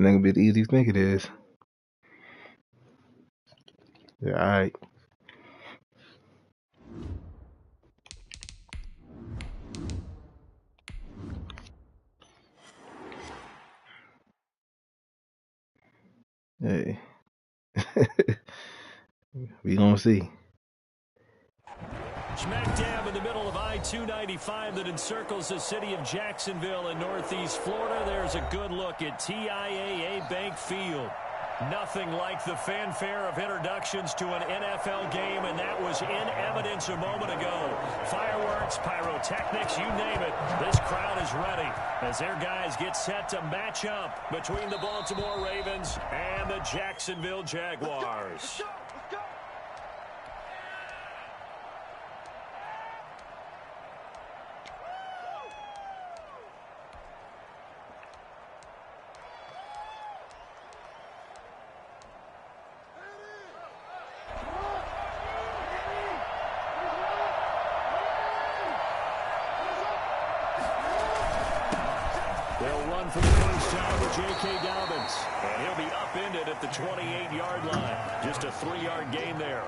not gonna be as easy as you think it is. Yeah, all right. Hey, we gonna see. Smack dab in the middle of I-295 that encircles the city of Jacksonville in northeast Florida. There's a good look at TIAA Bank Field. Nothing like the fanfare of introductions to an NFL game, and that was in evidence a moment ago. Fireworks, pyrotechnics, you name it. This crowd is ready as their guys get set to match up between the Baltimore Ravens and the Jacksonville Jaguars. For the first time with J.K. Dobbins. And he'll be upended at the 28-yard line. Just a 3-yard gain there.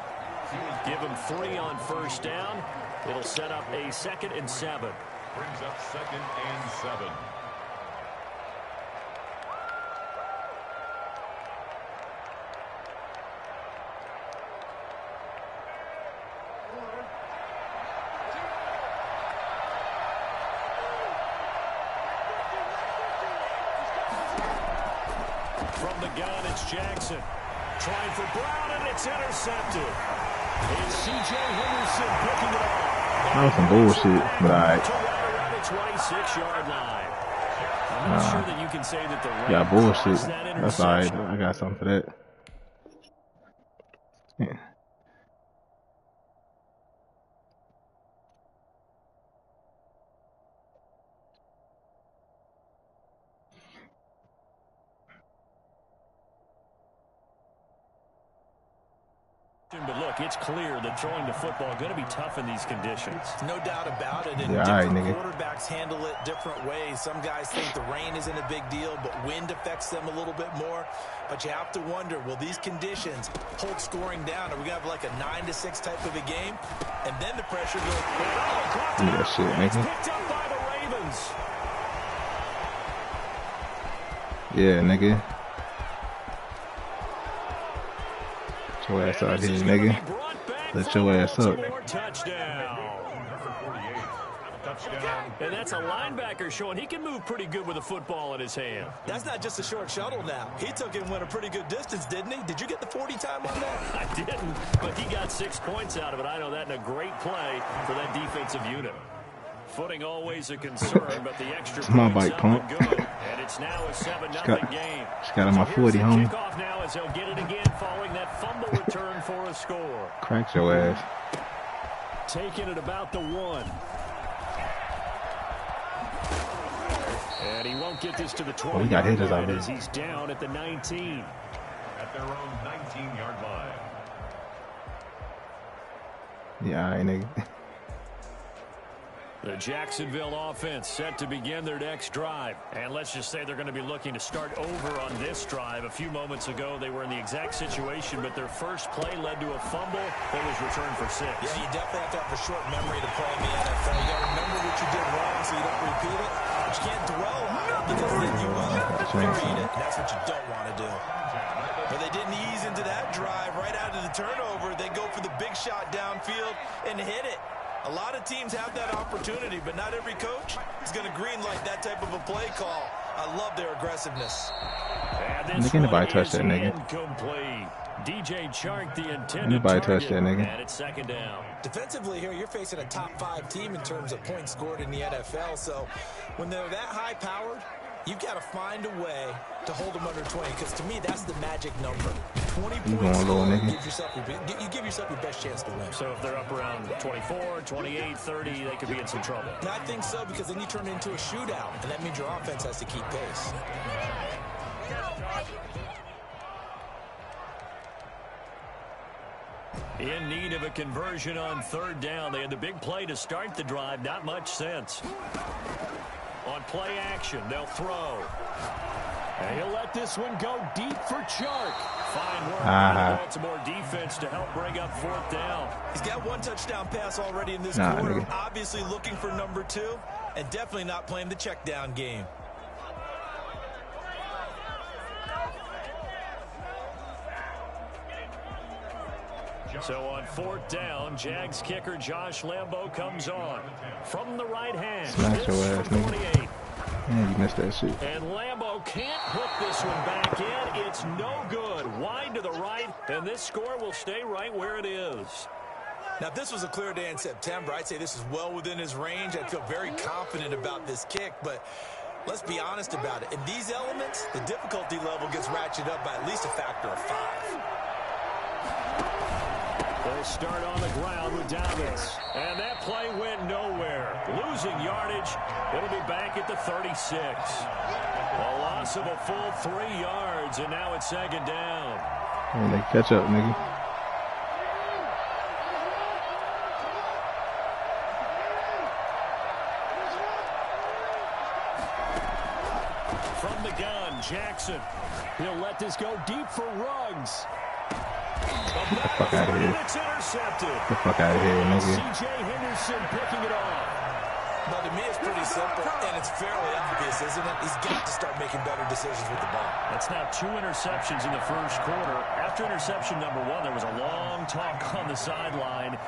Give him 3 on first down. It'll set up a 2nd and 7. Brings up 2nd and 7. From the gun, it's Jackson. Trying for Brown, and it's intercepted. It's C.J. Henderson picking it off. That was some bullshit, but all right. To right around the 26-yard line. I'm not sure that you can say that the yeah, bullshit. That That's all right. I got something for that. Yeah. But look, it's clear that throwing the football is going to be tough in these conditions. No doubt about it. And yeah, different right, quarterbacks handle it different ways. Some guys think the rain isn't a big deal, but wind affects them a little bit more. But you have to wonder, will these conditions hold scoring down? Are we going to have like a 9-6 type of a game? And then the pressure goes. Do that shit, nigga. Picked up by the Ravens. Yeah, nigga. Get your ass out here, nigga. Let your ass up. And that's a linebacker showing he can move pretty good with a football in his hand. That's not just a short shuttle now. He took it and went a pretty good distance, didn't he? Did you get the 40 time on that? I didn't, but he got 6 points out of it. I know that in a great play for that defensive unit. Footing always a concern, but the extra it's my bike, punk. And it's now a 7-0 game. Just got on my 40, homie. Kickoff now as they'll get it again following that fumble return for a score. Crack your ass. Taking it about the 1. And he won't get this to the 20. Oh, he got hit as I as he's down at the 19. At their own 19-yard line. Yeah, all right, nigga. The Jacksonville offense set to begin their next drive. And let's just say they're going to be looking to start over on this drive. A few moments ago, they were in the exact situation, but their first play led to a fumble that was returned for 6. Yeah, you definitely have to have a short memory to play in the NFL. You got to remember what you did wrong so you don't repeat it. But you can't dwell on it because then you will repeat it. And that's what you don't want to do. But they didn't ease into that drive right out of the turnover. They go for the big shot downfield and hit it. A lot of teams have that opportunity, but not every coach is going to greenlight that type of a play call. I love their aggressiveness. Nigga, anybody touch that nigga? DJ Chark, the intended Anybody touch that nigga? And it's 2nd down. Defensively here, you're facing a top 5 team in terms of points scored in the NFL. So when they're that high powered, you've got to find a way to hold them under 20, because to me, that's the magic number. 20 points scored, you give yourself your best chance to win. So if they're up around 24, 28, 30, they could be in some trouble. And I think so, because then you turn it into a shootout, and that means your offense has to keep pace. In need of a conversion on 3rd down. They had the big play to start the drive. Not much sense. On play action, they'll throw. And he'll let this one go deep for Chark. Fine work by the Baltimore defense to help bring up 4th down. He's got 1 touchdown pass already in this quarter. Nigga. Obviously looking for number 2, and definitely not playing the check down game. So on 4th down, Jags kicker Josh Lambo comes on. From the right hand, smash your ass, nigga. Man, you missed that shit. And Lambo can't hook this one back in. It's no good. Wide to the right, and this score will stay right where it is. Now, if this was a clear day in September, I'd say this is well within his range. I'd feel very confident about this kick, but let's be honest about it. In these elements, the difficulty level gets ratcheted up by at least a factor of 5. They'll start on the ground with Davids. And that play went nowhere. Losing yardage. It'll be back at the 36. A loss of a full 3 yards, and now it's 2nd down. And they catch up, nigga. From the gun, Jackson. He'll let this go deep for Ruggs. Get the fuck out of here. It's intercepted. Get the fuck out of here, nigga. C.J. Henderson picking it off. Now, to me, it's pretty simple, and it's fairly obvious, isn't it? He's got to start making better decisions with the ball. That's now 2 interceptions in the first quarter. After interception number 1, there was a long talk on the sideline.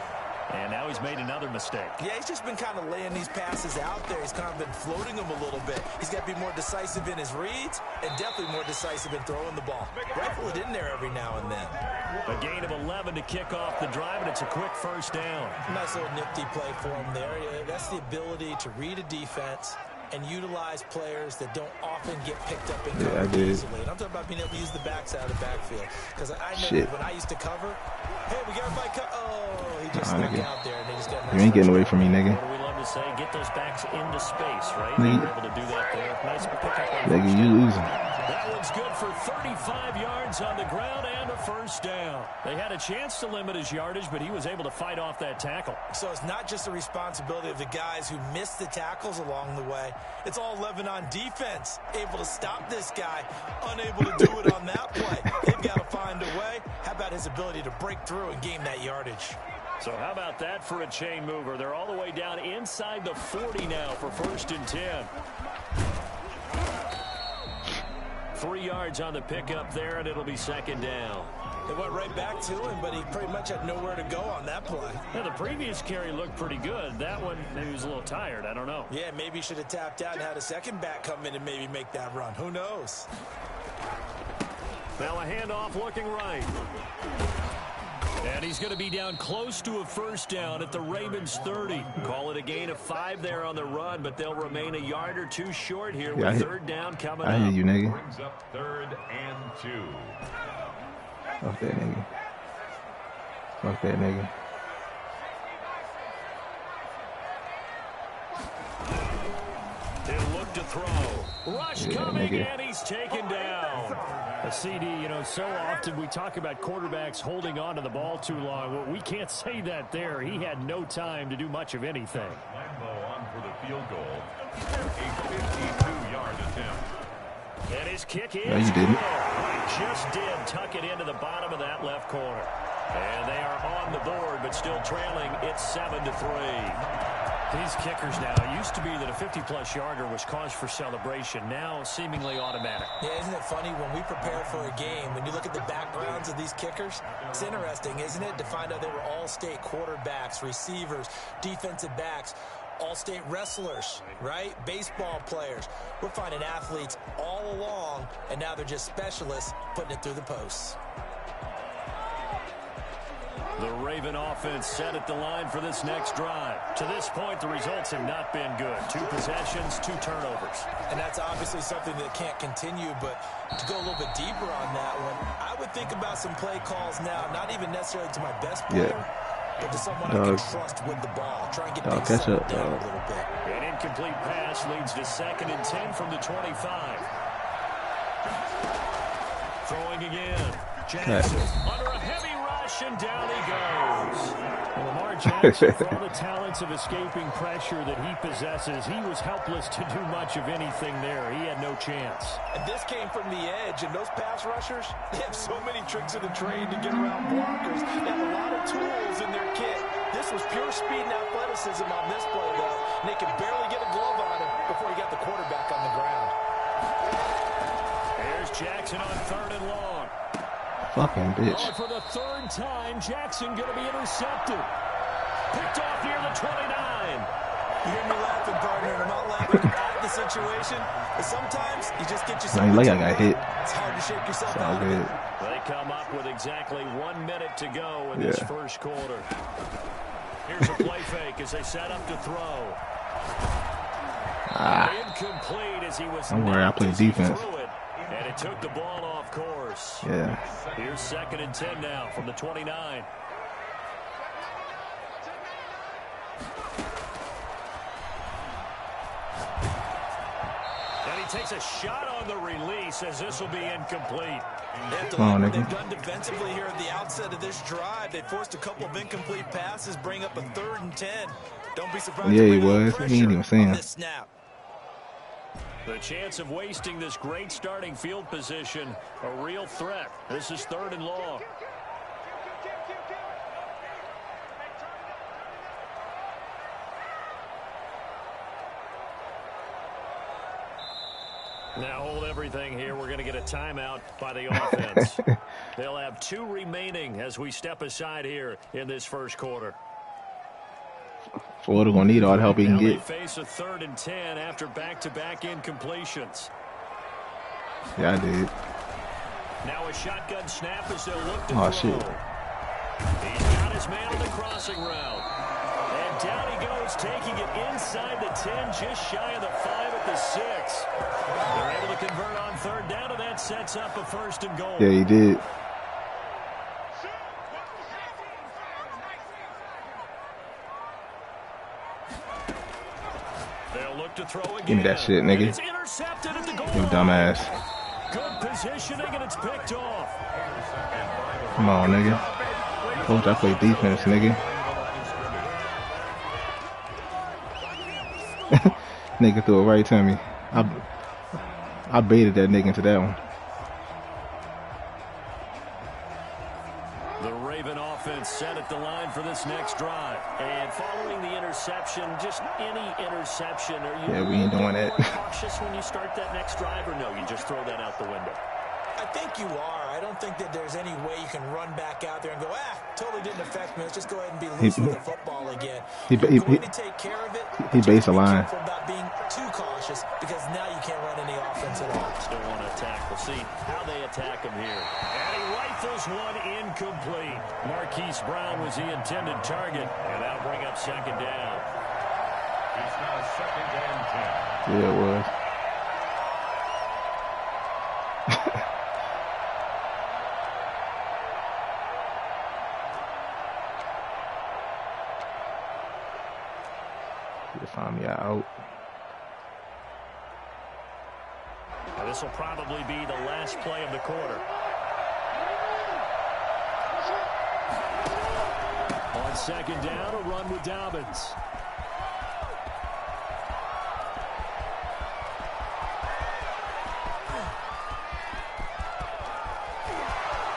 And now he's made another mistake. Yeah, he's just been kind of laying these passes out there. He's kind of been floating them a little bit. He's got to be more decisive in his reads and definitely more decisive in throwing the ball. Rifle it in there every now and then. A gain of 11 to kick off the drive, and it's a quick 1st down. Nice little nifty play for him there. Yeah, that's the ability to read a defense and utilize players that don't often get picked up in cover easily. And I'm talking about being able to use the backside of the backfield. Because I know when I used to cover, hey, we got everybody he just snuck out there, and they just got nice. You ain't getting away from me, nigga. What do we love to say? Get those backs into space, right? They were able to do that there. Nice pickup. Nigga, you losing. That one's good for 35 yards on the ground and a 1st down. They had a chance to limit his yardage, but he was able to fight off that tackle. So it's not just the responsibility of the guys who missed the tackles along the way. It's all 11 on defense, able to stop this guy, unable to do it on that play. They've got to find a way. How about his ability to break through and gain that yardage? So how about that for a chain mover? They're all the way down inside the 40 now for 1st and 10. 3 yards on the pickup there, and it'll be 2nd down. It went right back to him, but he pretty much had nowhere to go on that play. Yeah, the previous carry looked pretty good. That one, maybe he was a little tired. I don't know. Yeah, maybe he should have tapped out and had a second back come in and maybe make that run. Who knows? Now a handoff looking right. And he's going to be down close to a 1st down at the Ravens 30. Call it a gain of 5 there on the run, but they'll remain a yard or 2 short here with 3rd down coming up. I hear you, nigga. Brings up 3rd and 2. Fuck that nigga. Fuck that nigga. He'll look to throw. Rush coming, nigga. And he's taken down. A CD, you know, so often we talk about quarterbacks holding on to the ball too long. Well, we can't say that there. He had no time to do much of anything. Lambo on for the field goal. A 52-yard attempt. And his kick is no, you didn't. He just did tuck it into the bottom of that left corner. And they are on the board, but still trailing. It's 7-3. These kickers now, it used to be that a 50-plus yarder was cause for celebration. Now, seemingly automatic. Yeah, isn't it funny when we prepare for a game, when you look at the backgrounds of these kickers, it's interesting, isn't it, to find out they were all-state quarterbacks, receivers, defensive backs, all-state wrestlers, right? Baseball players. We're finding athletes all along, and now they're just specialists putting it through the posts. The Raven offense set at the line for this next drive. To this point, the results have not been good. 2 possessions, 2 turnovers. And that's obviously something that can't continue, but to go a little bit deeper on that one, I would think about some play calls now, not even necessarily to my best player, but to someone I can trust with the ball. Try and get things settled down a little bit. An incomplete pass leads to 2nd and 10 from the 25. Throwing again. Jackson under a heavy rush. rush, and down he goes. Well, Lamar Jackson, for all the talents of escaping pressure that he possesses, he was helpless to do much of anything there. He had no chance. And this came from the edge, and those pass rushers, they have so many tricks in the trade to get around blockers. They have a lot of tools in their kit. This was pure speed and athleticism on this play, though. And they could barely get a glove on him before he got the quarterback on the ground. There's Jackson on 3rd and long. Fucking bitch. Oh, for the 3rd time, Jackson going to be intercepted. Picked off near the 29. You hear me laughing, partner, and I'm not laughing at the situation. But sometimes you just get yourself. Like I got hit. It's hard to shake yourself out of it. They come up with exactly 1 minute to go in this first quarter. Here's a play fake as they set up to throw. Incomplete as he was. Don't worry, I play defense. And it took the ball off course. Yeah. Here's 2nd and 10 now from the 29. And he takes a shot on the release as this will be incomplete. Come on, they've done defensively here at the outset of this drive. They forced a couple of incomplete passes, bring up a 3rd and 10. Don't be surprised. Yeah, he was. He ain't even saying. The chance of wasting this great starting field position, a real threat. This is 3rd and long. Now hold everything here. We're going to get a timeout by the offense. They'll have 2 remaining as we step aside here in this first quarter. Florida gonna need all the help he can get. They face a 3rd and 10 after back-to-back incompletions. Yeah, I did. Now a shotgun snap as they'll look to throw. Shit. He's got his man on the crossing route. And down he goes, taking it inside the 10, just shy of the 5 at the 6. They're able to convert on 3rd down, and that sets up a 1st and goal. Yeah, he did. To throw again. Give me that shit, nigga. It's intercepted at the goal. You dumbass. Good positioning, and it's picked off. Come on, nigga. Told you I play defense, nigga. Nigga threw it right to me. I baited that nigga into that one. The Raven offense set at the line for this next drive. And following the interception, just any interception, are you we ain't doing that. cautious when you start that next drive, or no, you just throw that out the window? I think you are. I don't think that there's any way you can run back out there and go, totally didn't affect me. Let's just go ahead and be loose with the football again. You're going to take care of it. He based the line. Careful about being too cautious because now you can't run any offense at all. Still want to attack. We'll see how they attack him here. And he rifles one incomplete. Marquise Brown was the intended target, and that'll bring up 2nd down. It's now 2nd and 10. Yeah, it was. You find me out. Now this will probably be the last play of the quarter. On 2nd down, a run with Dobbins.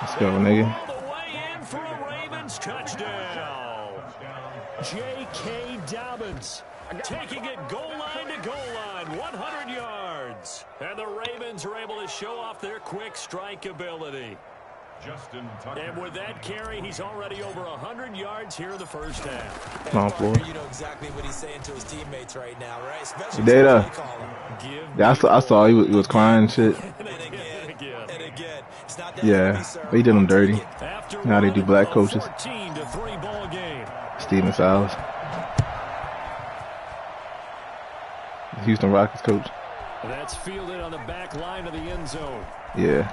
Let's go, nigga. All the way in for a Ravens touchdown. J.K. Dobbins taking it goal line to goal line, 100 yards. And the Ravens are able to show off their quick strike ability. Justin Tucker. And with that carry, he's already over 100 yards here in the first half. Come on, Florida. You know exactly what he's saying to his teammates right now, right? Especially Data. Yeah, I saw he was crying and shit. And again. It's not that Yeah, they did him dirty. Now they do black coaches. 14-3 ball game. Steven Silas. Houston Rockets coach. That's fielded on the back line of the end zone. Yeah.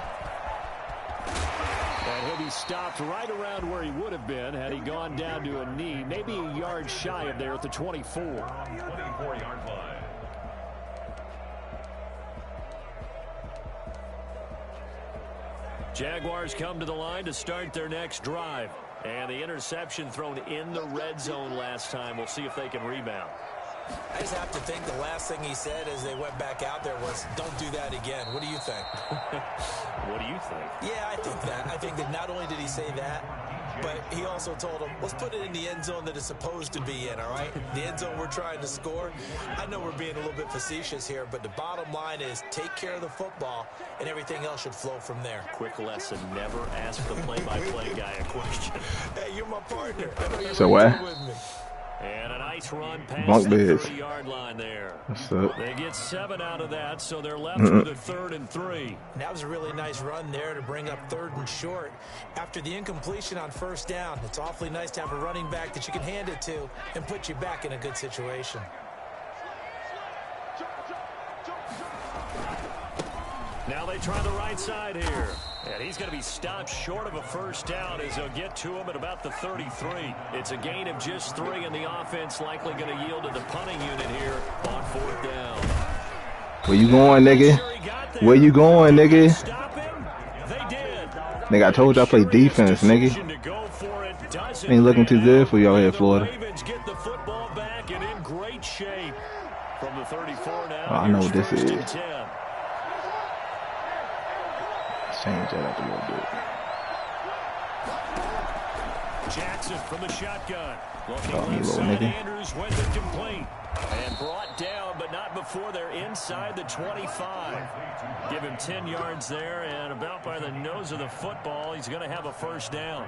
And he'll be stopped right around where he would have been had he gone down to a knee, maybe a yard shy of there at the 24. 24-yard line. Jaguars come to the line to start their next drive. And the interception thrown in the red zone last time. We'll see if they can rebound. I just have to think the last thing he said as they went back out there was, don't do that again. What do you think? What do you think? Yeah, I think that. I think that not only did he say that, but he also told him, let's put it in the end zone that it's supposed to be in, all right? The end zone we're trying to score. I know we're being a little bit facetious here, but the bottom line is take care of the football, and everything else should flow from there. Quick lesson, never ask the play-by-play guy a question. Hey, you're my partner. So what? And a nice run past the 30-yard line there. What's up? They get 7 out of that, so they're left with a 3rd and 3. That was a really nice run there to bring up 3rd and short. After the incompletion on 1st down, it's awfully nice to have a running back that you can hand it to and put you back in a good situation. Now they try the right side here. And he's going to be stopped short of a 1st down as they'll get to him at about the 33. It's a gain of just 3, and the offense likely going to yield to the punting unit here on 4th down. Where you going, nigga? Where you going, nigga? Stop him. They did. Nigga, I told you I play defense, nigga. Ain't looking too good for y'all here, Florida. Ravens get the football back and in great shape. From the 34 now. Oh, I know what this is. Change that up a little bit. Jackson from the shotgun. Oh, me little nigga. Andrews went incomplete and brought down, but not before they're inside the 25. Give him 10 yards there, and about by the nose of the football, he's going to have a 1st down.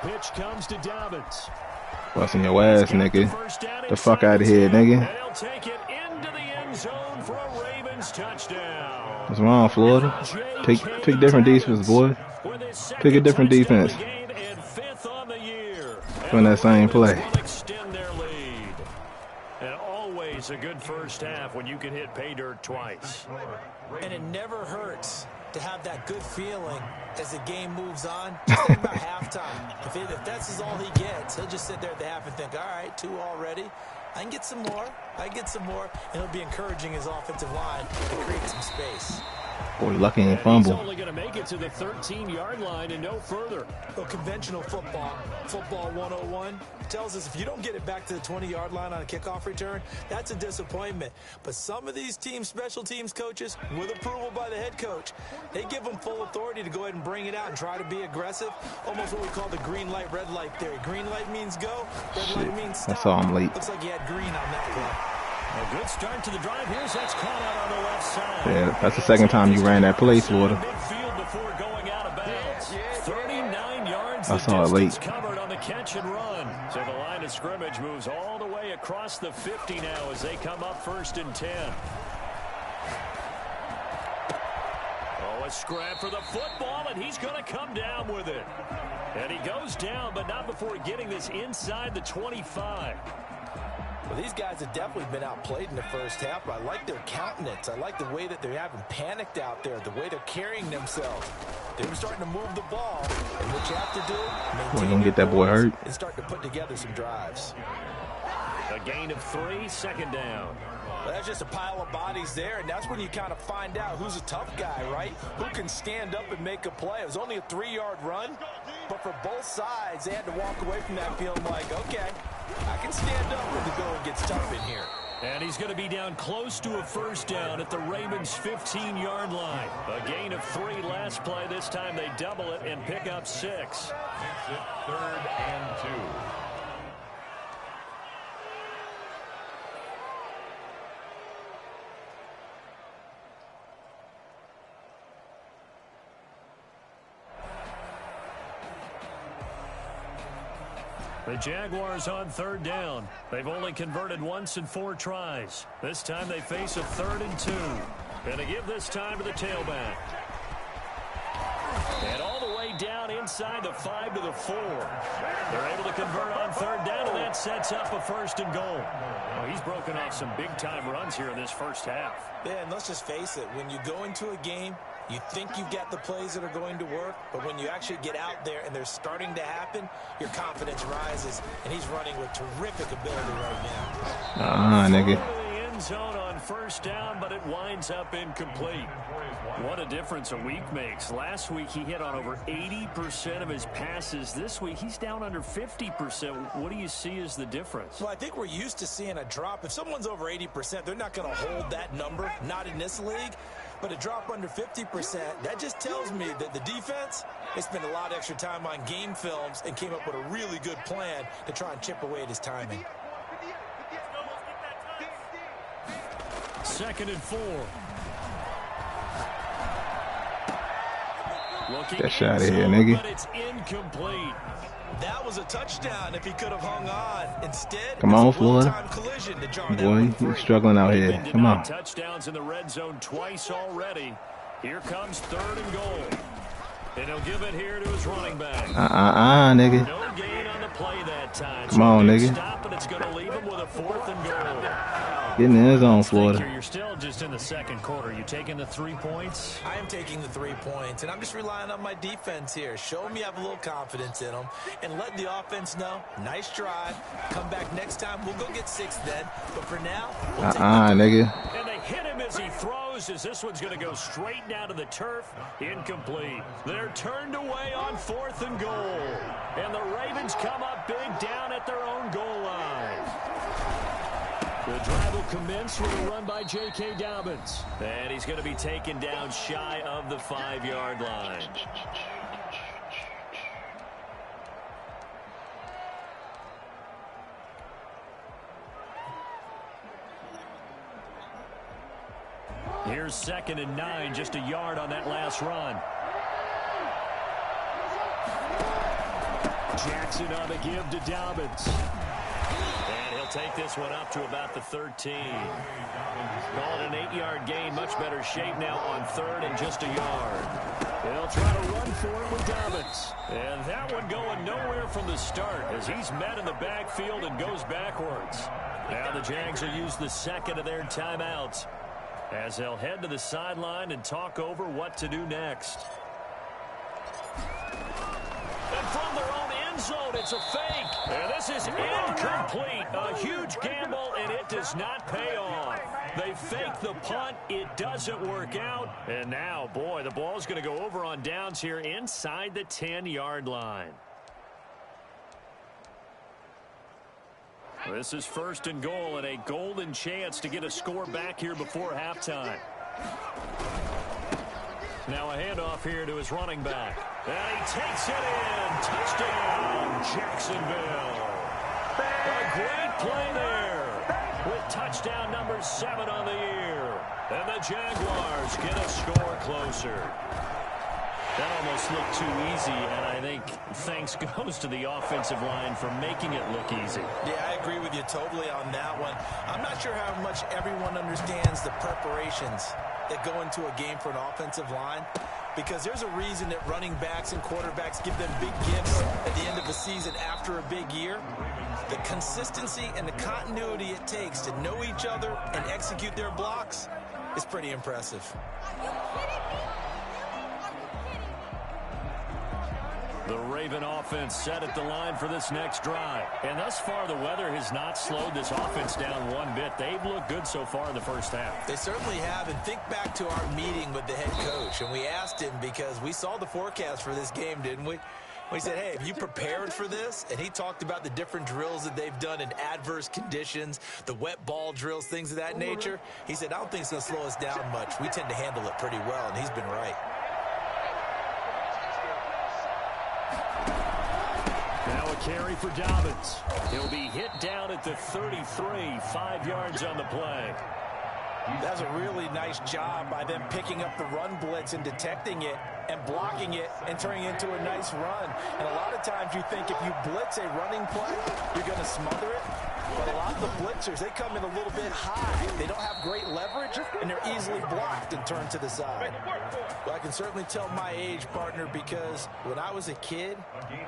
Pitch comes to Dobbins. Busting your ass, nigga. The fuck out of here, nigga. They'll take it into the end zone for a Ravens touchdown. What's wrong, Florida? Pick different defense, boy. Pick a different defense. Doing that same play. Extend their lead. And always a good 1st half when you can hit pay dirt twice. And it never hurts to have that good feeling as the game moves on. Just think about halftime. If that's all he gets, he'll just sit there at the half and think, all right, 2 already. I can get some more. And he'll be encouraging his offensive line to create some space. Boy, lucky ain't fumble. He's only going to make it to the 13-yard line and no further. Well, conventional football 101, tells us if you don't get it back to the 20-yard line on a kickoff return, that's a disappointment. But some of these special teams coaches, with approval by the head coach, they give them full authority to go ahead and bring it out and try to be aggressive. Almost what we call the green light, red light theory. Green light means go, red light means stop. That's all I'm late. Looks like he had green on that play. A good start to the drive. Here's that's caught out on the left side. Yeah, that's the 2nd time you ran that play, Florida. Midfield before going out of bounds. 39 yards. I saw it late. Covered on the catch and run. So the line of scrimmage moves all the way across the 50 now as they come up 1st and 10. Oh, a scrap for the football, and he's going to come down with it. And he goes down, but not before getting this inside the 25. Well, these guys have definitely been outplayed in the 1st half, but I like their countenance. I like the way that they haven't panicked out there, the way they're carrying themselves. They were starting to move the ball, and what you have to do, We're gonna get that boy hurt. And start to put together some drives. A gain of 3, 2nd down. Well, that's just a pile of bodies there, and that's when you kind of find out who's a tough guy, right? Who can stand up and make a play. It was only a 3-yard run, but for both sides, they had to walk away from that feeling like, okay, I can stand up when the going gets tough in here. And he's going to be down close to a 1st down at the Ravens' 15-yard line. A gain of 3 last play. This time they double it and pick up 6. Makes it 3rd and 2. The Jaguars on 3rd down. They've only converted once in 4 tries. This time they face a 3rd and 2. And to give this time to the tailback. And all the way down inside the 5 to the 4. They're able to convert on 3rd down, and that sets up a 1st and goal. Oh, he's broken off some big-time runs here in this 1st half. Yeah, and let's just face it. When you go into a game You think you've got the plays that are going to work, but when you actually get out there and they're starting to happen, your confidence rises, and he's running with terrific ability right now. Nigga. End zone on first down, but it winds up incomplete. What a difference a week makes. Last week he hit on over 80% of his passes. This week he's down under 50%. What do you see as the difference? Well, I think we're used to seeing a drop. If someone's over 80%, they're not going to hold that number, not in this league. But a drop under 50%, that just tells me that the defense, they spent a lot of extra time on game films and came up with a really good plan to try and chip away at his timing. 2nd and 4. Get shot of here, nigga. But it's incomplete. That was a touchdown if he could have hung on. Instead, come on, Florida. Boy, you're struggling out here. Come on. Touchdowns in the red zone twice already. Here comes 3rd and goal. And he'll give it here to his running back. Nigga. No gain on the play that time. Come on, nigga. Stop, and it's going to leave him with a 4th and goal. Get in the end zone, Florida. You're still just in the 2nd quarter. You taking the 3 points? I am taking the 3 points, and I'm just relying on my defense here. Show them you have a little confidence in them, and let the offense know, nice drive. Come back next time. We'll go get 6 then. But for now, we'll take nigga. And they hit him as he throws, as this one's going to go straight down to the turf. Incomplete. They're turned away on 4th and goal. And the Ravens come up big down at their own goal line. The drive will commence with a run by J.K. Dobbins. And he's going to be taken down shy of the 5-yard line. Here's 2nd and 9, just a yard on that last run. Jackson on the give to Dobbins. And he'll take this one up to about the 13. Call it an 8-yard gain. Much better shape now on 3rd and just a yard. They'll try to run for it with Dobbins. And that one going nowhere from the start as he's met in the backfield and goes backwards. Now the Jags will use the 2nd of their timeouts as they'll head to the sideline and talk over what to do next. And from their own end zone, it's a fake. And this is incomplete. A huge gamble, and it does not pay off. They fake the punt. It doesn't work out. And now, boy, the ball's going to go over on downs here inside the 10-yard line. This is 1st and goal and a golden chance to get a score back here before halftime. Now a handoff here to his running back. And he takes it in. Touchdown, Jacksonville. A great play there with touchdown number 7 on the year. And the Jaguars get a score closer. That almost looked too easy, and I think thanks goes to the offensive line for making it look easy. Yeah, I agree with you totally on that one. I'm not sure how much everyone understands the preparations that go into a game for an offensive line, because there's a reason that running backs and quarterbacks give them big gifts at the end of the season after a big year. The consistency and the continuity it takes to know each other and execute their blocks is pretty impressive. The Raven offense set at the line for this next drive. And thus far, the weather has not slowed this offense down one bit. They've looked good so far in the first half. They certainly have. And think back to our meeting with the head coach. And we asked him, because we saw the forecast for this game, didn't we? We said, hey, have you prepared for this? And he talked about the different drills that they've done in adverse conditions, the wet ball drills, things of that nature. He said, I don't think it's going to slow us down much. We tend to handle it pretty well, and he's been right. Now a carry for Dobbins. He'll be hit down at the 33, 5 yards on the play. That's a really nice job by them picking up the run blitz and detecting it and blocking it and turning it into a nice run. And a lot of times you think if you blitz a running play, you're going to smother it. But a lot of the blitzers, they come in a little bit high. They don't have great leverage, and they're easily blocked and turned to the side. But I can certainly tell my age, partner, because when I was a kid,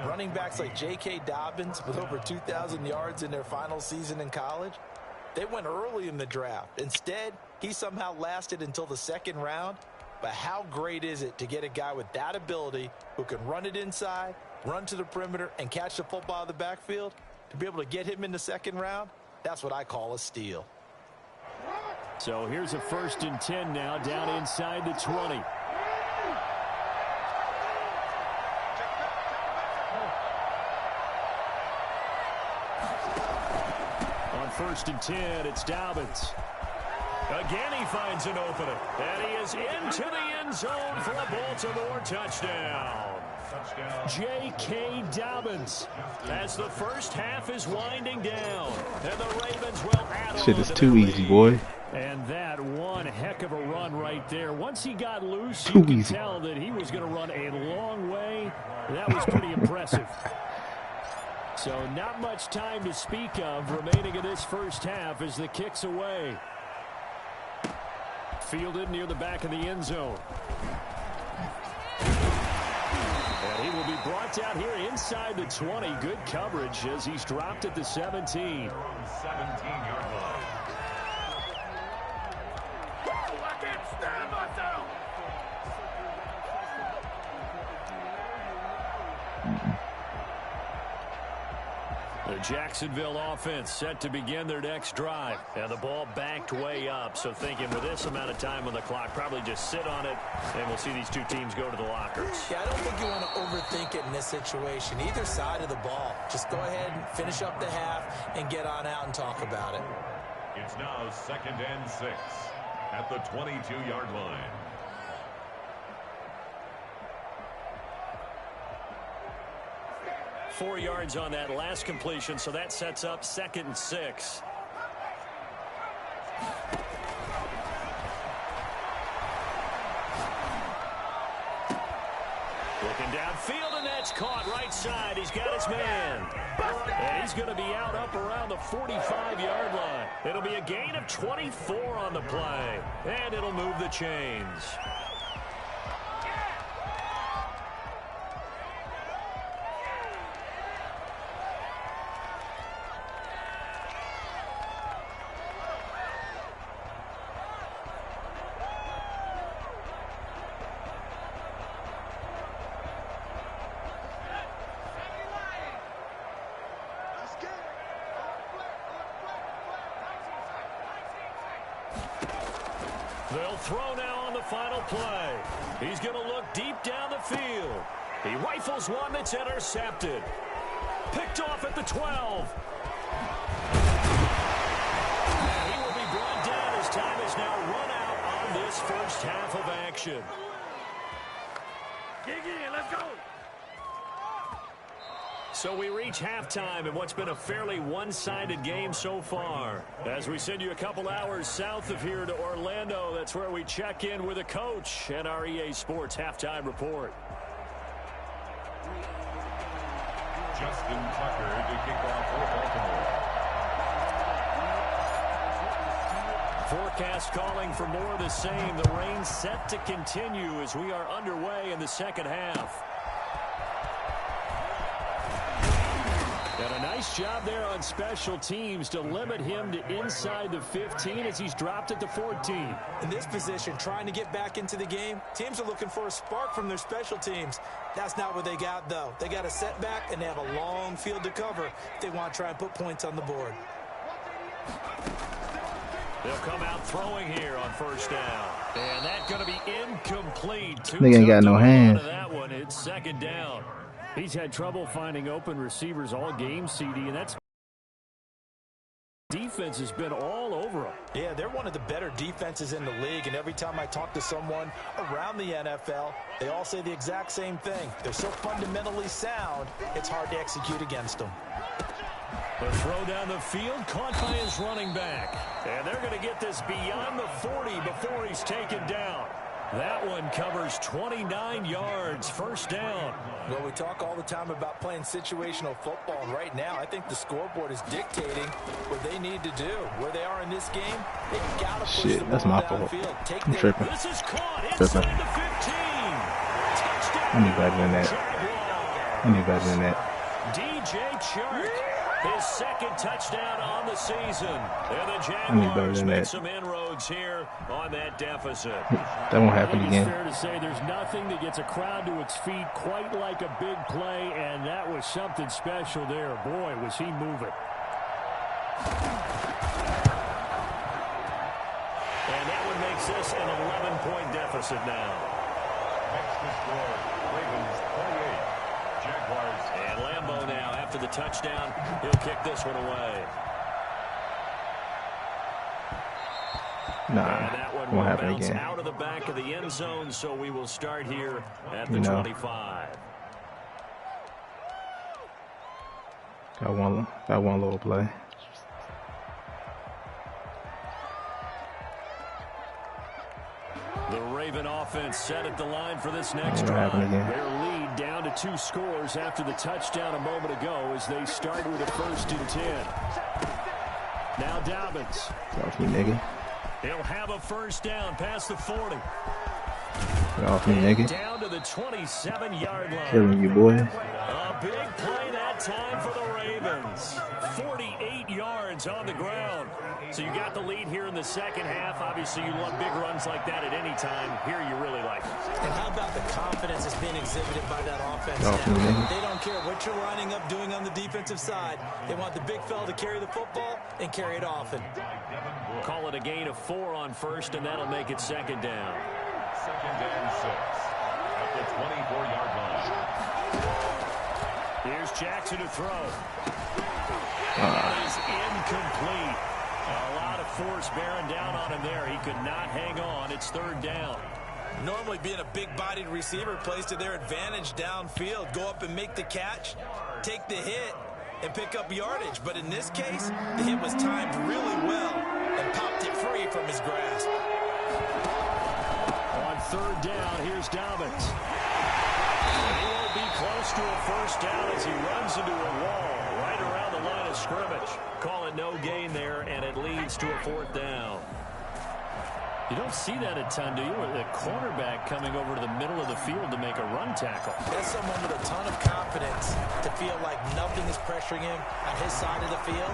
running backs like J.K. Dobbins with over 2,000 yards in their final season in college, they went early in the draft. Instead, he somehow lasted until the 2nd round. but how great is it to get a guy with that ability who can run it inside, run to the perimeter, and catch the football in the backfield? To be able to get him in the second round, that's what I call a steal. So here's a 1st and 10 now, down inside the 20. On 1st and 10, it's Dobbins. Again, he finds an opening. And he is into the end zone for a Baltimore touchdown. J.K. Dobbins as the first half is winding down. And the Ravens will add shit is too easy, boy. And that one heck of a run right there. Once he got loose, you could tell that he was going to run a long way. That was pretty impressive. So not much time to speak of remaining in this first half as the kick's away. Fielded near the back of the end zone. And he will be brought down here inside the 20. Good coverage as he's dropped at the 17. 17-yard line. I can't stand myself. The Jacksonville offense set to begin their next drive. And the ball backed way up. So thinking with this amount of time on the clock, probably just sit on it, and we'll see these two teams go to the lockers. Yeah, I don't think you want to overthink it in this situation. Either side of the ball. Just go ahead and finish up the half and get on out and talk about it. It's now 2nd and 6 at the 22-yard line. .4 yards on that last completion, so that sets up 2nd and 6. Looking downfield, and that's caught right side. He's got his man. And he's going to be out up around the 45-yard line. It'll be a gain of 24 on the play, and it'll move the chains. They'll throw now on the final play. He's going to look deep down the field. He rifles one that's intercepted. Picked off at the 12. And he will be brought down as time is now run out on this first half of action. Dig in, let's go. So we reach halftime in what's been a fairly one-sided game so far. As we send you a couple hours south of here to Orlando, that's where we check in with a coach at our EA Sports Halftime Report. Justin Tucker to kick off for Baltimore. Forecast calling for more of the same. The rain set to continue as we are underway in the second half. And a nice job there on special teams to limit him to inside the 15 as he's dropped at the 14. In this position, trying to get back into the game, teams are looking for a spark from their special teams. That's not what they got, though. They got a setback, and they have a long field to cover if they want to try and put points on the board. They'll come out throwing here on first down. And that's going to be incomplete. They ain't got no hands. That one, it's second down. He's had trouble finding open receivers all game, CD, and that's defense has been all over him. Yeah, they're one of the better defenses in the league, and every time I talk to someone around the NFL, they all say the exact same thing. They're so fundamentally sound, it's hard to execute against them. The throw down the field, caught by his running back. And they're going to get this beyond the 40 before he's taken down. That one covers 29 yards, first down. Well, we talk all the time about playing situational football, and right now I think the scoreboard is dictating what they need to do. Where they are in this game, they've got to push the ball that's my fault. downfield. I'm tripping. This is caught inside the 15. Touchdown. I need better than that. I need better than that. DJ Chark His second touchdown on the season. And the Jaguars make some inroads here on that deficit. That won't happen again. It's fair to say there's nothing that gets a crowd to its feet quite like a big play, and that was something special there. Boy, was he moving. And that one makes this an 11-point deficit now. Next to score, Ravens 28, Jaguars. And Lambeau now, after the touchdown, he'll kick this one away. Nah, and that one won't will happen bounce again. out of the back of the end zone, so we will start here at the 25. Got one little play. The Raven offense set at the line for this next drive. Their lead down to 2 scores after the touchdown a moment ago as they start with a 1st and 10. Now Dobbins. Get off me, nigga. He'll have a first down past the 40. Get off me, nigga. Down to the 27-yard line. Killing you, boy. A big play that time for the Ravens. 48 yards on the ground. So you got the lead here in the second half. Obviously, you love big runs like that at any time. Here you really like it. And how about the confidence that's being exhibited by that offense now? They don't care what you're lining up doing on the defensive side. They want the big fella to carry the football and carry it often. Call it a gain of 4 on first, and that'll make it second down. 2nd and 6 at the 24-yard line. Here's Jackson to throw. That is incomplete. A lot of force bearing down on him there. He could not hang on. It's 3rd down. Normally being a big-bodied receiver plays to their advantage downfield. Go up and make the catch, take the hit, and pick up yardage. But in this case, the hit was timed really well and popped it free from his grasp. On 3rd down, here's Dobbins. He won't be close to a first down as he runs into a wall right around the line of scrimmage. Call it no gain there, and it leads to a 4th down. You don't see that a ton, do you? With a cornerback coming over to the middle of the field to make a run tackle. That's someone with a ton of confidence to feel like nothing is pressuring him on his side of the field.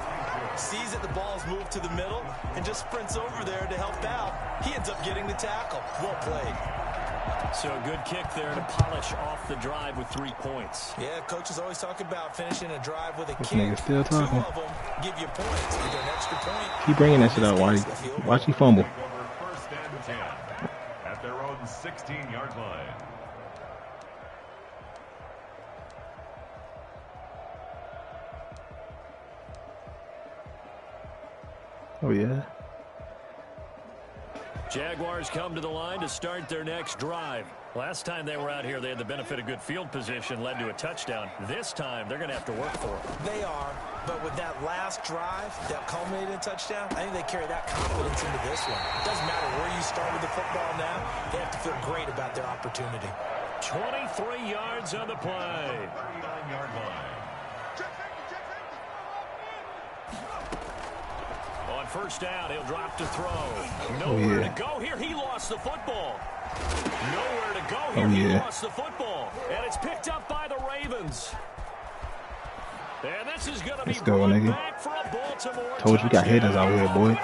Sees that the ball's moved to the middle and just sprints over there to help out. He ends up getting the tackle. Well played. So a good kick there to polish off the drive with 3 points. Yeah, coaches always talk about finishing a drive with a This kick. nigga still 2 talking. of them give you points, either an extra point. Keep bringing that shit out. Watch he fumble. Take over 1st and 10 at their own 16-yard line. Oh, yeah. Jaguars come to the line to start their next drive. Last time they were out here, they had the benefit of good field position, led to a touchdown. This time, they're going to have to work for it. They are, but with that last drive that culminated in a touchdown, I think they carry that confidence into this one. It doesn't matter where you start with the football now. They have to feel great about their opportunity. 23 yards on the play. 39-yard line. On first down, he'll drop to throw. Nowhere to go here. He lost the football. Nowhere to go here. He lost the football. And it's picked up by the Ravens. And this is going to be brought back for a Baltimore Told you we got hitters out here, boy.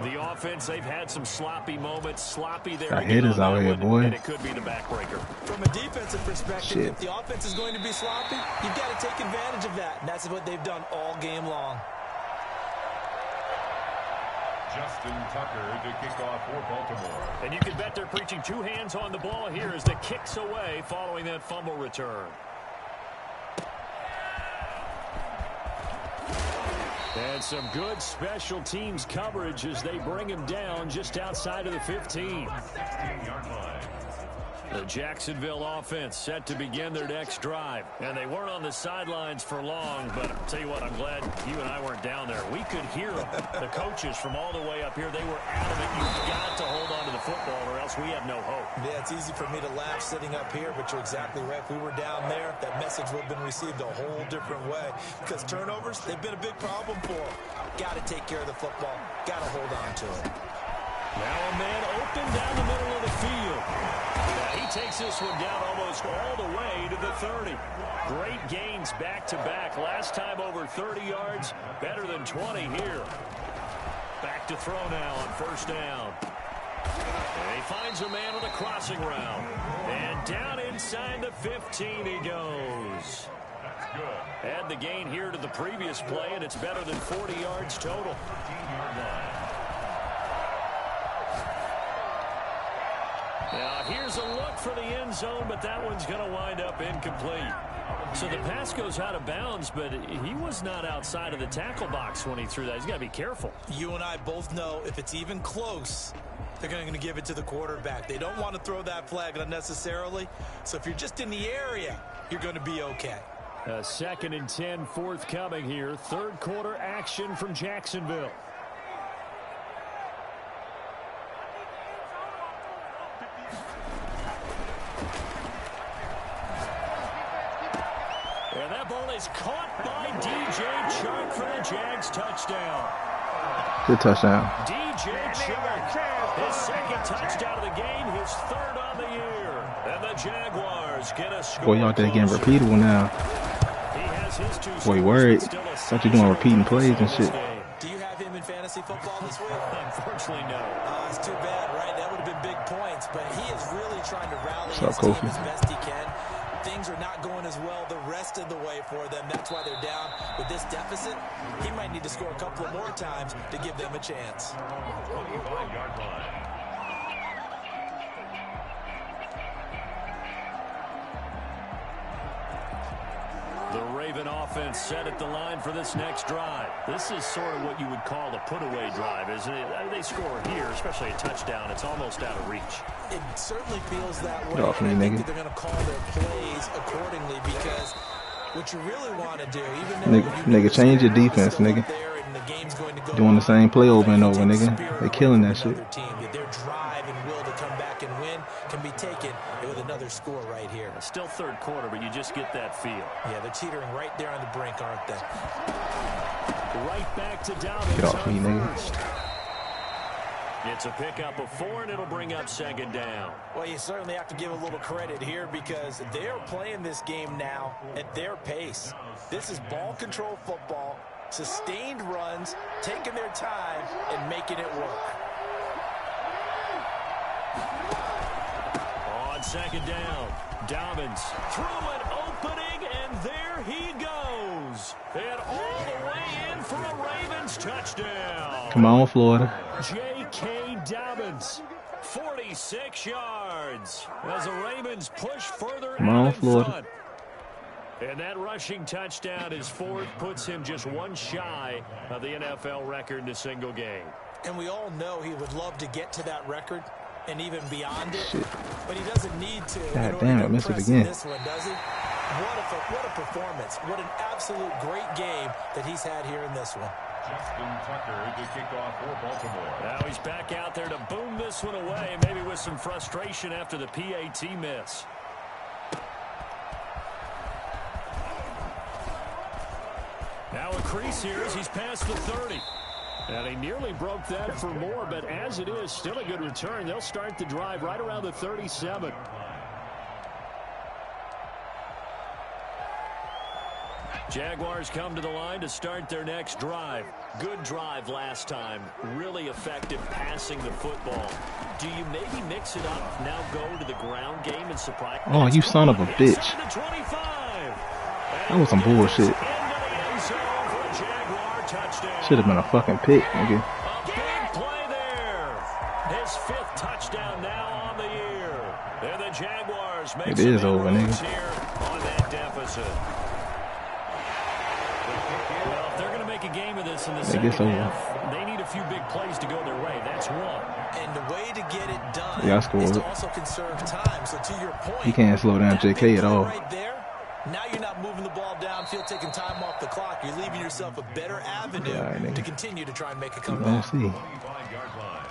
The offense, they've had some sloppy moments. Sloppy there. Got hitters out here, boy. And it could be the backbreaker. From a defensive perspective, if the offense is going to be sloppy, you've got to take advantage of that. And that's what they've done all game long. Justin Tucker to kick off for Baltimore. And you can bet they're preaching 2 hands on the ball here as the kicks away following that fumble return. And some good special teams coverage as they bring him down just outside of the 15. 16-yard line. The Jacksonville offense set to begin their next drive. And they weren't on the sidelines for long, but I'll tell you what, I'm glad you and I weren't down there. We could hear them. The coaches from all the way up here, they were adamant you've got to hold on to the football or else we have no hope. Yeah, it's easy for me to laugh sitting up here, but you're exactly right. If we were down there, that message would have been received a whole different way. Because turnovers, they've been a big problem for them. Got to take care of the football. Got to hold on to it. Now a man open down the middle of the field. Now he takes this one down almost all the way to the 30. Great gains back-to-back. Last time over 30 yards, better than 20 here. Back to throw now on first down. And he finds a man on the crossing route. And down inside the 15 he goes. Add the gain here to the previous play, and it's better than 40 yards total. Now here's a look for the end zone, but that one's going to wind up incomplete. So the pass goes out of bounds, but he was not outside of the tackle box when he threw that. He's got to be careful. You and I both know if it's even close, they're going to give it to the quarterback. They don't want to throw that flag unnecessarily. So if you're just in the area, you're going to be okay. A 2nd and 10 forthcoming here. Third quarter action from Jacksonville. And that ball is caught by DJ Chark for the Jags touchdown. Good touchdown. DJ Chark, his 2nd touchdown of the game, his 3rd on the year. And the Jaguars get a score. Boy, y'all there getting repeatable now. Boy, worried. Thought you doing repeating plays and shit. Do you have him in fantasy football this week? Unfortunately, no. It's too bad, right? That would have been big points, but he is really trying to rally his Kofi? team as best he can. Things are not going as well the rest of the way for them. That's why they're down with this deficit. He might need to score a couple of more times to give them a chance. 25-yard line. The Raven offense set at the line for this next drive. This is sort of what you would call a put-away drive, isn't it? They score here, especially a touchdown. It's almost out of reach. It certainly feels that way. Get off me, I think nigga. that they're going to call their plays accordingly because what you really want to do, even though Nigga, change your defense, nigga. Doing the same play over and over, nigga. They killing that shit. Their drive and will to come back and win can be taken with another score right here. Still third quarter, but you just get that feel. Yeah, they're teetering right there on the brink, aren't they? Right back to Dobbins. Get off me, nigga. It's a pickup of 4, and it'll bring up 2nd down. Well, you certainly have to give a little credit here because they're playing this game now at their pace. This is ball control football, sustained runs, taking their time, and making it work. On 2nd down, Dobbins through an opening, and there he goes. And all the way in for a Ravens touchdown. Come on, Florida. J.K. Dobbins, 46 yards as the Ravens push further Come on, out in Florida. front. And that rushing touchdown is 4th, puts him just one shy of the NFL record in a single game. And we all know he would love to get to that record and even beyond it, Shit. but he doesn't need to. God damn it, missed it again. This one, does he? What a performance. What an absolute great game that he's had here in this one. Justin Tucker to kick off for Baltimore. Now he's back out there to boom this one away, maybe with some frustration after the PAT miss. Now a crease here as he's past the 30. And he nearly broke that for more, but as it is, still a good return. They'll start the drive right around the 37. Jaguars come to the line to start their next drive. Good drive last time. Really effective passing the football. Do you maybe mix it up, now go to the ground game and surprise? Oh, you son of a bitch. That was some bullshit. Should have been a fucking pick, nigga. A big play there. His 5th touchdown now on the year. And the Jaguars make It is over, nigga. here on that deficit. Well, if they're going to make a game of this in the second half, they need a few big plays to go their way. That's one. And the way to get it done Yeah, I is scored. to also conserve time. So to your point, You can't slow down that big JK at play all. right there, now you're not moving the ball downfield, taking time off the clock. You're leaving yourself a better avenue Yeah, nigga. to continue to try and make a Let's comeback. see. 25-yard line.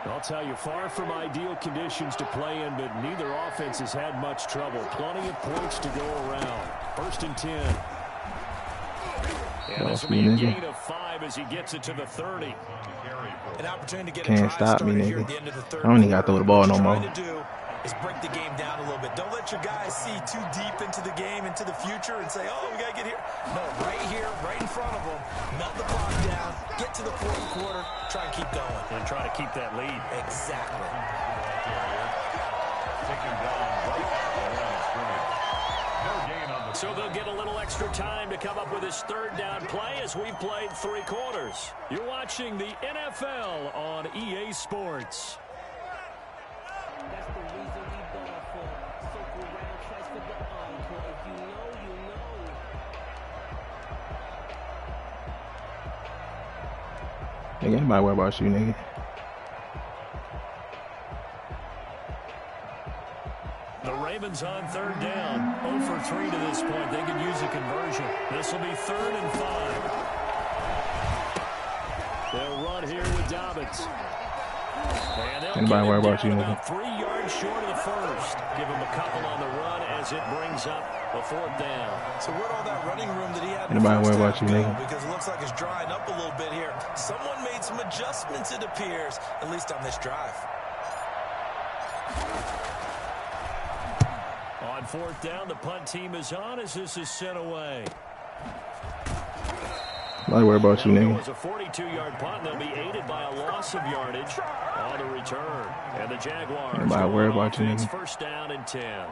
I'll tell you, far from ideal conditions to play in, but neither offense has had much trouble. Plenty of points to go around. 1st and 10. And this will be a gain of 5 as he gets it to the 30. An opportunity to get Can't a drive stop me, started here nigga. at the end of the third I don't even got to throw quarter. the ball What no you're more. trying to do is break the game down a little bit. Don't let your guys see too deep into the game, into the future, and say, oh, we got to get here. No, right here, right in front of them, melt the clock down, get to the fourth quarter, try and keep going. And try to keep that lead. Exactly. Taken down right at the line of scrimmage. No gain on the So they'll get a little extra time to come up with his third down play as we've played 3 quarters. You're watching the NFL on EA Sports. That's the reason we ball for. Circle round, twice for the encore. If you know, you know. Nigga, anybody worry about you, nigga. The Ravens on third down. 0 for 3 to this point. They could use a conversion. This will be 3rd and 5. They'll run here with Dobbins. And they'll Anybody get worry him about you, down nigga? about 3 yards short of the first. Give him a couple on the run as it brings up a 4th down. So where'd all that running room that he had in Anybody the worry first about half you, go? nigga? Because it looks like it's drying up a little bit here. Someone made some adjustments, it appears, at least on this drive. On 4th down, the punt team is on as this is sent away. Nobody worry about you, It nigga. was a 42-yard punt. They'll be aided by a loss of yardage on the return. And the Jaguars Nobody worry about you, offense, nigga. 1st down and 10.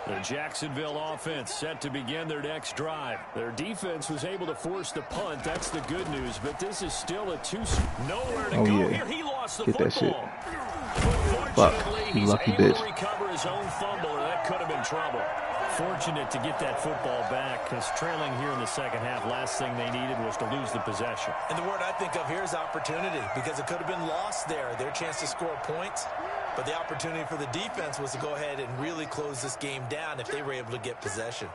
The Jacksonville offense set to begin their next drive. Their defense was able to force the punt. That's the good news. But this is still a nowhere to Oh, go yeah. here. He lost the Get that shit. football. Fuck, Fortunately, you he's lucky able bitch. to recover his own fumble, or that could have been trouble. Fortunate to get that football back because trailing here in the second half, last thing they needed was to lose the possession. And the word I think of here is opportunity, because it could have been lost there, their chance to score points. But the opportunity for the defense was to go ahead and really close this game down if they were able to get possession.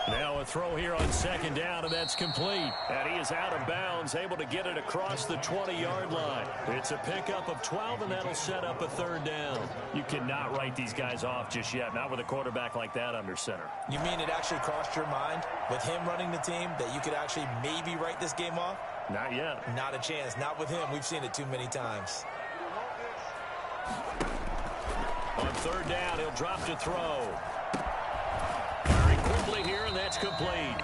Now a throw here on 2nd down, and that's complete. And he is out of bounds, able to get it across the 20-yard line. It's a pickup of 12, and that'll set up a 3rd down. You cannot write these guys off just yet, not with a quarterback like that under center. You mean it actually crossed your mind with him running the team that you could actually maybe write this game off? Not yet. Not a chance. Not with him. We've seen it too many times. On 3rd down, he'll drop to throw. Very quickly here, and that's complete.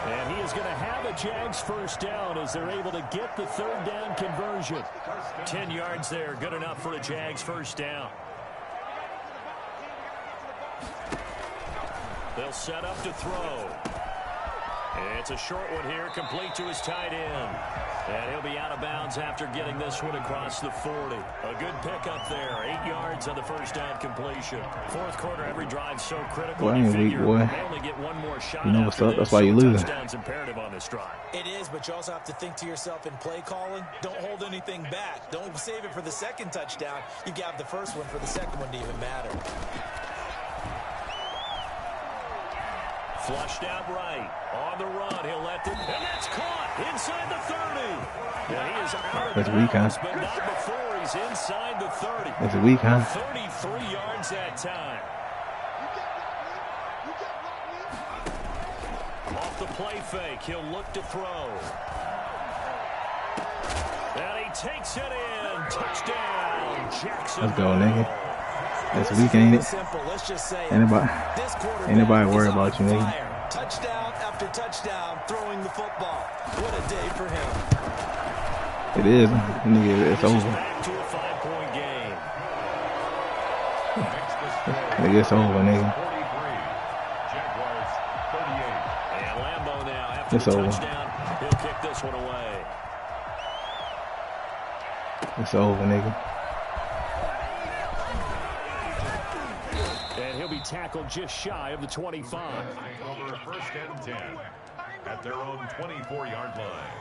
And he is going to have a Jags 1st down as they're able to get the 3rd down conversion. 10 yards there, good enough for a Jags 1st down. They'll set up to throw. It's a short one here, complete to his tight end. And he'll be out of bounds after getting this one across the 40. A good pickup there, 8 yards on the 1st down completion. 4th quarter, every drive so critical. Boy, I ain't weak, boy. They only get one more shot. You know what's after up, that's this, why you so a losing. touchdown's imperative on this drive. It is, but you also have to think to yourself in play calling, don't hold anything back. Don't save it for the 2nd touchdown. You got the 1st one for the 2nd one to even matter. Flushed out right. On the run, he'll let them. And that's caught inside the 30. And he is out of That's weak, huh? bounds, but not before he's inside the 30. That's a weak, huh? 33 yards that time. Off the play fake, he'll look to throw. And he takes it in. Touchdown, Jackson. Let's go, nigga. That's weak, ain't it? Simple. Let's just say Anybody worry about you, nigga? Touchdown after touchdown, throwing the football. What a day for him. It is. Nigga, it's over. Back to a 5-point game. Nigga, it's over, nigga. 43. Jaguars 38. And Lambeau now after It's the over. touchdown. He'll kick this one away. It's over, nigga. And he'll be tackled just shy of the 25. Over 1st and 10 at their own 24-yard line.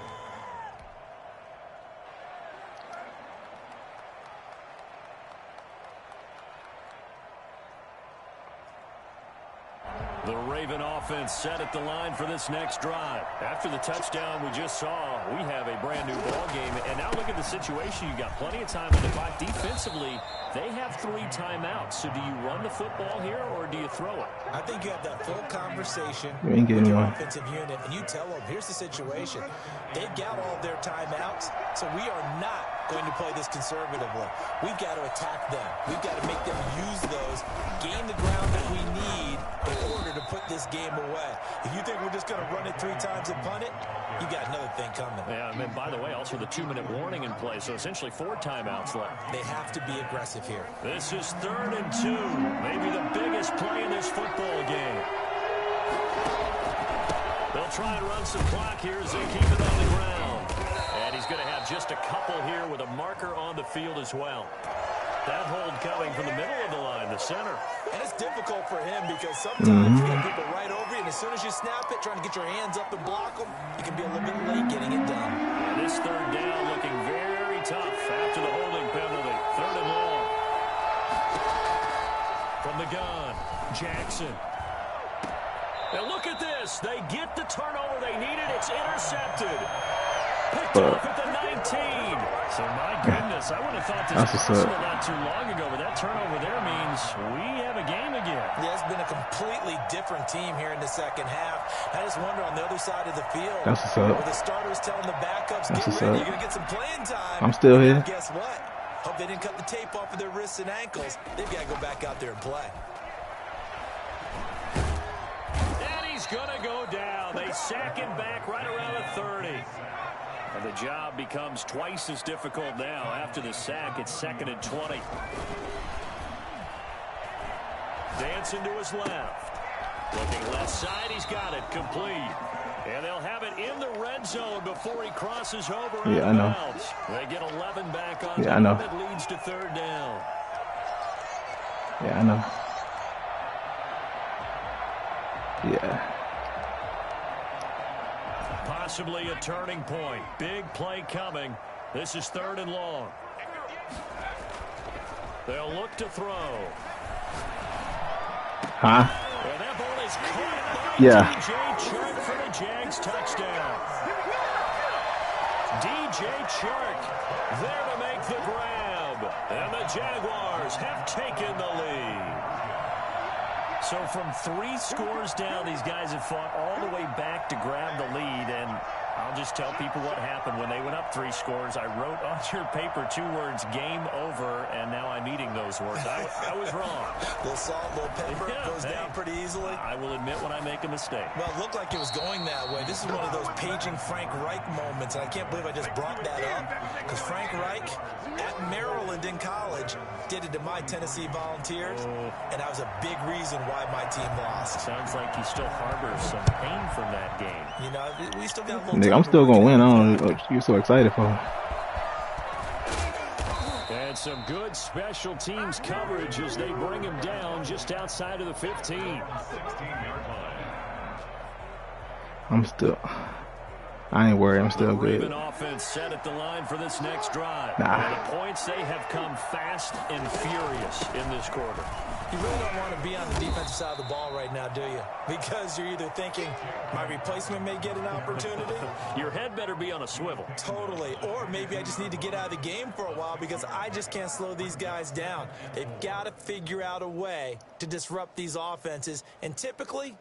The Raven offense set at the line for this next drive. After the touchdown we just saw, we have a brand new ball game. And now look at the situation. You got plenty of time on the clock. Defensively, they have 3 timeouts. So do you run the football here or do you throw it? I think you have that full conversation You ain't getting with your one. offensive unit, and you tell them, here's the situation. They've got all of their timeouts, so we are not going to play this conservatively. We've got to attack them. We've got to make them use those, gain the ground that we need in order to put this game away. If you think we're just going to run it 3 times and punt it, you got another thing coming. Yeah, and by the way, also the 2-minute warning in play, so essentially 4 timeouts left. They have to be aggressive here. This is 3rd and 2. Maybe the biggest play in this football game. They'll try and run some clock here as they keep it on the ground. And he's going to have just a couple here with a marker on the field as well. That hold coming from the middle of the line, the center. And it's difficult for him because sometimes you get people right over you, and as soon as you snap it, trying to get your hands up and block them, you can be a little bit late getting it done. And this 3rd down looking very tough after the holding penalty. 3rd and long. From the gun, Jackson. Now look at this. They get the turnover they needed. It's intercepted. Picked off at the 19. So my goodness, I would have thought this was possible not too long ago, but that turnover there means we have a game again. Yeah, it's been a completely different team here in the second half. I just wonder on the other side of the field, That's what's up. where the starters telling the backups, That's get what's ready, up. you're going to get some playing time. I'm still here. And guess what? Hope they didn't cut the tape off of their wrists and ankles. They've got to go back out there and play. And he's going to go down. They sack him back right around the 30. And the job becomes twice as difficult now. After the sack, it's 2nd and 20. Dancing to his left. Looking left side, he's got it. Complete. And they'll have it in the red zone before he crosses over. Yeah, I know. Bounds. They get 11 back on. Yeah, I know. It leads to 3rd down. Yeah, I know. Yeah. Possibly a turning point. Big play coming. This is 3rd and long. They'll look to throw. Huh? And that ball is caught by Yeah. DJ Chark for the Jags touchdown. DJ Chark there to make the grab. And the Jaguars have taken the lead. So from 3 scores down, these guys have fought all the way back to grab the lead. And I'll just tell people what happened when they went up 3 scores. I wrote on your paper 2 words, game over, and now I'm eating those words. I was wrong. A little salt, a little pepper, goes down pretty easily. I will admit when I make a mistake. Well, it looked like it was going that way. This is one of those paging Frank Reich moments, and I can't believe I just brought that up. Because Frank Reich, at Maryland in college, did it to my Tennessee Volunteers, and that was a big reason why my team lost. Sounds like he still harbors some pain from that game. You know, we still got a little Nigga, time I'm to still work gonna it win. out. I don't know. You're so excited for him. And some good special teams coverage as they bring him down just outside of the 15. 16-yard line. I'm still. I ain't worried. I'm still The Raven good. offense set at the line for this next drive. Nah. And the points, they have come fast and furious in this quarter. You really don't want to be on the defensive side of the ball right now, do you? Because you're either thinking, my replacement may get an opportunity. Your head better be on a swivel. Totally. Or maybe I just need to get out of the game for a while because I just can't slow these guys down. They've got to figure out a way to disrupt these offenses. And typically,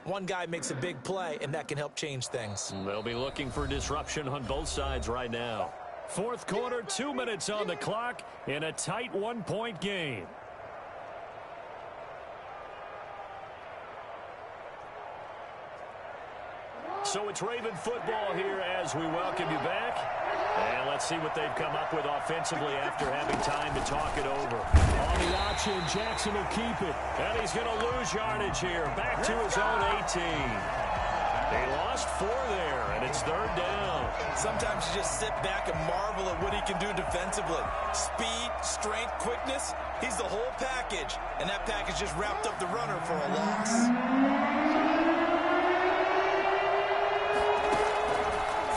one guy makes a big play, and that can help change things. They'll be looking for disruption on both sides right now. 4th quarter, 2 minutes on the clock in a tight 1-point game. So it's Raven football here as we welcome you back. And let's see what they've come up with offensively after having time to talk it over. On the option, Jackson will keep it. And he's going to lose yardage here. Back to his own 18. He lost 4 there, and it's 3rd down. Sometimes you just sit back and marvel at what he can do defensively. Speed, strength, quickness, he's the whole package. And that package just wrapped up the runner for a loss.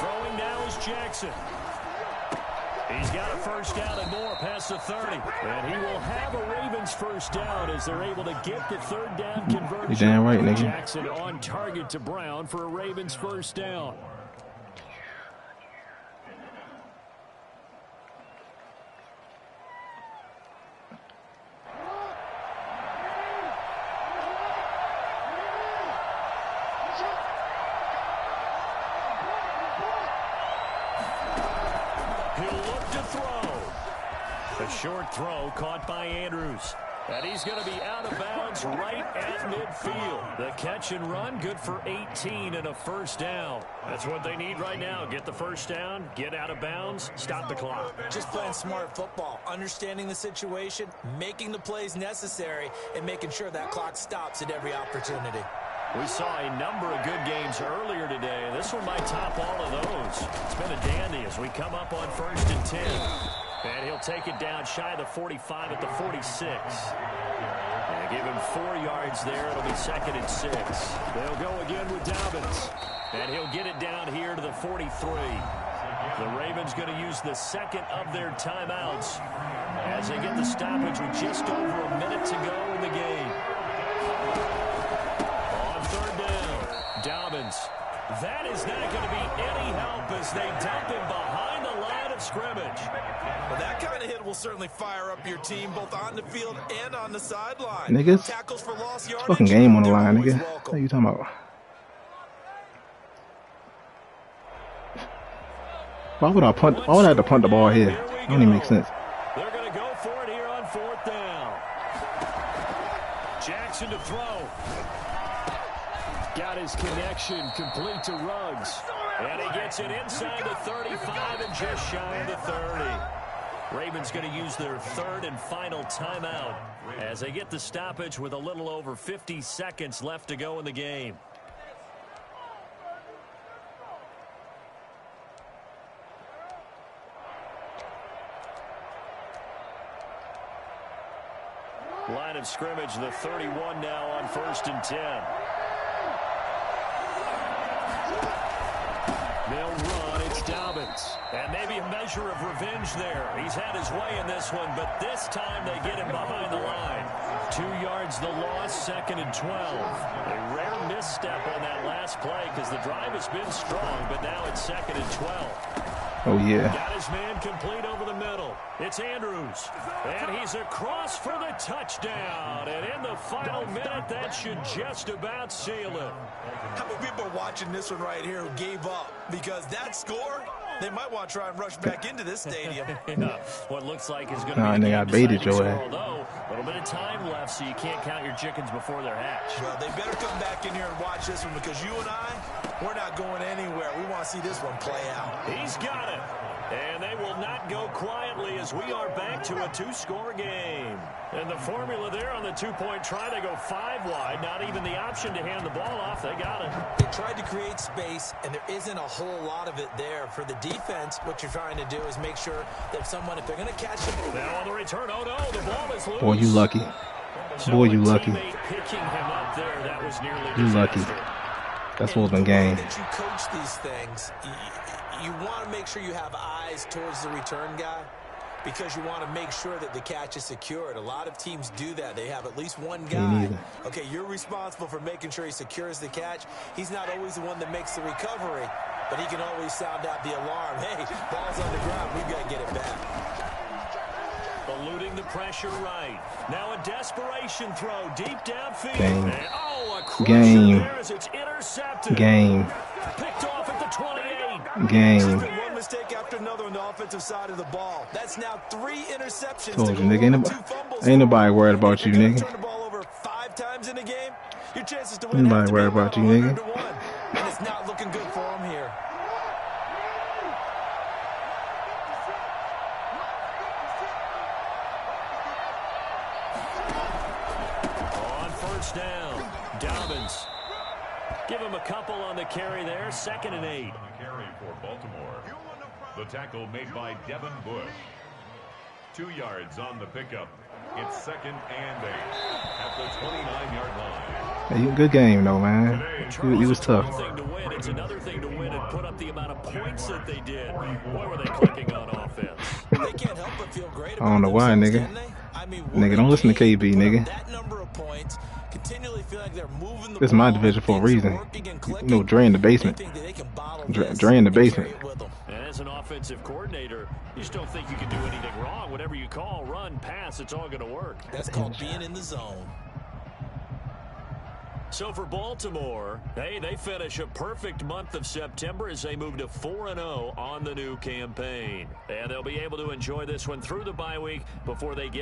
Throwing now is Jackson. He's got a first down and more past the 30. And he will have a Ravens first down as they're able to get the third down conversion. You damn right, nigga. Jackson on target to Brown for a Ravens first down. Short throw caught by Andrews. And he's going to be out of bounds right at midfield. The catch and run good for 18 and a first down. That's what they need right now. Get the first down, get out of bounds, stop the clock. Just playing smart football, understanding the situation, making the plays necessary, and making sure that clock stops at every opportunity. We saw a number of good games earlier today. This one might top all of those. It's been a dandy as we come up on 1st and 10. And he'll take it down shy of the 45 at the 46. And give him 4 yards there. It'll be 2nd and 6. They'll go again with Dobbins. And he'll get it down here to the 43. The Ravens going to use the second of their timeouts as they get the stoppage with just over a minute to go in the game. On 3rd down, Dobbins. That is not going to be any help as they dump him behind the line of scrimmage. Well, that kind of hit will certainly fire up your team both on the field and on the sideline. Niggas, tackles for lost yardage. Fucking game on the line, nigga. What are you talking about? Why would I punt? Why would I have to punt the ball here? That don't even make sense. They're going to go for it here on 4th down. Jackson to throw. Got his connection complete to Ruggs. And he gets it inside the 35 and just shy of the 30. Ravens going to use their 3rd and final timeout as they get the stoppage with a little over 50 seconds left to go in the game. Line of scrimmage, the 31 now on 1st and 10. They'll run. It's Dobbins. And maybe a measure of revenge there. He's had his way in this one, but this time they get him behind the line. 2 yards the loss, 2nd and 12. A rare misstep on that last play because the drive has been strong, but now it's 2nd and 12. Oh, yeah. Got his man complete over the middle. It's Andrews. And he's across for the touchdown. And in the final minute, that should just about seal it. How many people are watching this one right here who gave up? Because that score, they might want to try and rush back into this stadium. Yeah, what looks like is going to be they got baited your ass. Although, a little bit of time left, so you can't count your chickens before they're hatched. Well, they better come back in here and watch this one because you and I, we're not going anywhere. We want to see this one play out. He's got it. And they will not go quietly as we are back to a 2-score game. And the formula there on the 2-point try, they go 5 wide. Not even the option to hand the ball off. They got it. They tried to create space, and there isn't a whole lot of it there. For the defense, what you're trying to do is make sure that if they're going to catch it. Now on the return, oh no, the ball is loose. Boy, you lucky. Boy, you lucky. Picking him up there, that was nearly you lucky. That's what's been game. That you coach these things, you want to make sure you have eyes towards the return guy because you want to make sure that the catch is secured. A lot of teams do that. They have at least one guy. Okay, you're responsible for making sure he secures the catch. He's not always the one that makes the recovery, but he can always sound out the alarm. Hey, ball's on the ground. We've got to get it back. Eluding the pressure right. Now a desperation throw deep downfield. Game. And, a game. There as it's intercepted. Game. Picked off at the 28. Game. One mistake after another on the offensive side of the ball. That's now 3 interceptions. Told you, nigga. Ain't nobody worried about you, nigga. Turn the ball over 5 times in a game. Your chances to win. Nobody worried about you, nigga. And it's not looking good for him here. Down. Dobbins. Give him a couple on the carry there. 2nd and 8. On the carry for Baltimore. The tackle made by Devin Bush. 2 yards on the pickup. It's 2nd and 8 at the 29-yard line. Hey, good game though, man. He was tough. It's one thing to win. It's another thing to win and put up the amount of points that they did. Boy, were they clicking on offense. They can't help but feel great I don't know about why, themselves, nigga. can they? I mean, Nigga, don't listen to KB, nigga. That number of points, continually feel like they're moving the This is my ball, division for a things are reason. working and You clicking. know, Dre in the basement. They think that they can bottle Dre in the this basement. and carry it with them. And as an offensive coordinator, you just don't think you can do anything wrong. Whatever you call, run, pass, it's all going to work. That's called being in the zone. So for Baltimore, hey, they finish a perfect month of September as they move to 4-0 on the new campaign. And they'll be able to enjoy this one through the bye week before they get